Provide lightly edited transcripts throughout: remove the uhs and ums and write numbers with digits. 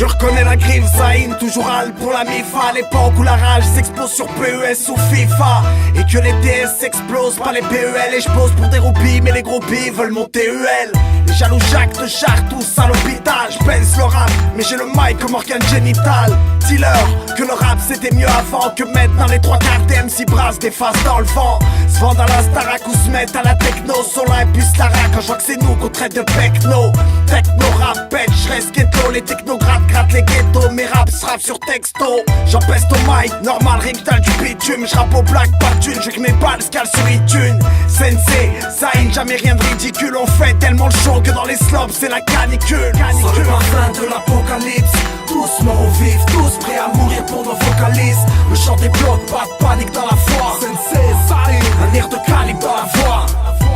Je reconnais la griffe, Zayn, toujours hal pour la MIFA. À l'époque où la rage s'expose sur PES ou FIFA, et que les DS s'explosent, pas les PEL. Et je pose pour des roupies, mais les gros billes veulent mon TEL. Les jaloux Jacques te charrent tous à l'hôpital. J'pèse le rap, mais j'ai le mic comme organe génital. Dis-leur que le rap c'était mieux avant, que maintenant les trois quarts des MC brassent des faces dans le vent. Se vendent à la Starac ou se mettent à la techno. Solar et puis Starac, quand je vois que c'est nous qu'on traite de pecno. Techno rap pète, j'reste ghetto. Les technocrates grattent les ghettos. Mes raps rappent sur texto. J'empeste au mic, normal ringtal du bitume. J'rappe au black, pas de thune, j'veux que mes balles scalent sur iTunes. Sensei, Zayn, jamais rien de ridicule. On fait tellement le show que dans les slopes c'est la canicule. Sur le parfum de l'apocalypse, tous morts au vif, tous prêts à mourir pour nos vocalistes. Le chant des blocs, pas de panique dans la foi. Sensei, Zayn, un air de calibre dans la voix.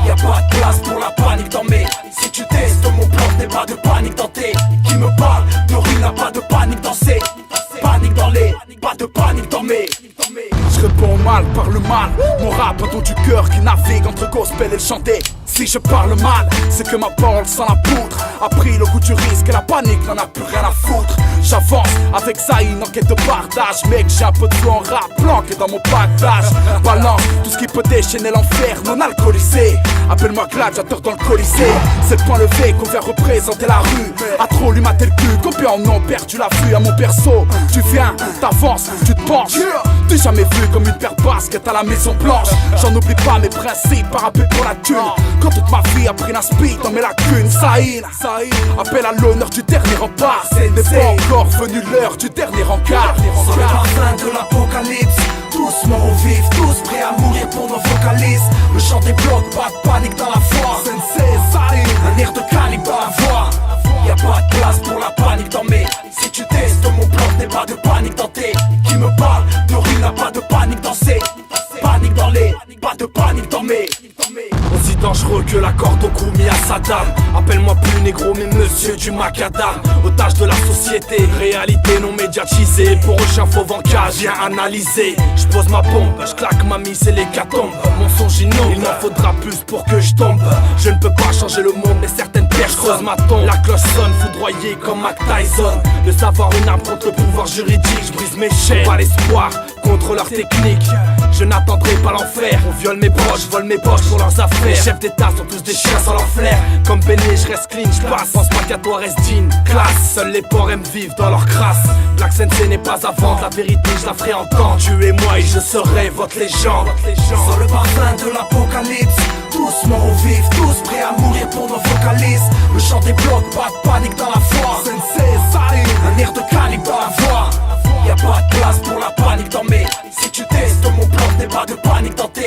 Y'a pas de place pour la panique dans mes. Si tu testes mon plan, n'aie pas de panique dans tes. Qui me parle de rue n'a pas de panique dans ses. Panique dans les, pas de panique dans mes. Je réponds au mal par le mal. Mon rap a don du cœur qui navigue entre gospel et le chanter. Si je parle mal, c'est que ma parole sans la poudre a pris le goût du risque et la panique n'en a plus rien à foutre. J'avance avec Zayn en quête de partage. Mec, j'ai un peu de flow en rap planqué dans mon pactage. Balance tout ce qui peut déchaîner l'enfer non alcoolisé. Appelle-moi gladiateur dans le colisée. C'est le point levé qu'on vient représenter la rue. A trop lui mater le cul, combien en ont perdu la vue à mon perso. Tu viens, t'avances, tu te penches. T'es jamais vu comme une paire de baskets à la Maison Blanche. J'en oublie pas mes principes, par rapper pour la thune. Quand toute ma vie a pris la speed dans mes lacunes. Zayn, appelle à l'honneur du dernier rempart. N'est pas encore venu l'heure du dernier encart. Sur le parfum de l'apocalypse, tous morts au vif, tous prêts à mourir pour nos vocalistes. Le chant des blocs, pas de panique dans la foi. Sensei, Zayn, un air de calibre dans la voix. Y'a pas de place pour la panique dans mes. Si tu testes mon plan, n'aie pas de panique dans tes. Qui me parle de rue n'a pas de panique dans ses. Panique dans les, pas de panique dans mes. Aussi dangereux que la corde au cou mis à Saddam. Appelle-moi plus négro mais monsieur du macadam. Otage de la société, réalité non médiatisée. Pour un chien fauve en cage, viens analyser. Je pose ma bombe, je claque ma mise et l'hécatombe. Mon son inonde, il m'en faudra plus pour que je tombe. Je ne peux pas changer le monde mais certaines personnes ma tombe. La cloche sonne, foudroyée comme Mac Tyson. Le savoir une arme contre le pouvoir juridique. Je brise mes chaînes, pas l'espoir contre leur technique. Je n'attendrai pas l'enfer. On viole mes proches, vole mes poches pour leurs affaires. Les chefs d'état sont tous des chiens sans leur flair. Comme Béné, je reste clean, je passe. Pense pas qu'à toi reste digne. Classe, seuls les porcs aiment vivre dans leur crasse. Black Sensei n'est pas à vendre, la vérité je la ferai entendre. Tu et moi et je serai votre légende. Sur le parfum de l'apocalypse, tous morts au vif, tous prêts à mourir pour nos vocalistes. Le chant des blocs, pas de panique dans la foi. Sensei, Zayn, un air de calibre dans la voix. Y'a pas de place pour la panique dans mes. Si tu testes mon plan, n'aie pas de panique dans tes.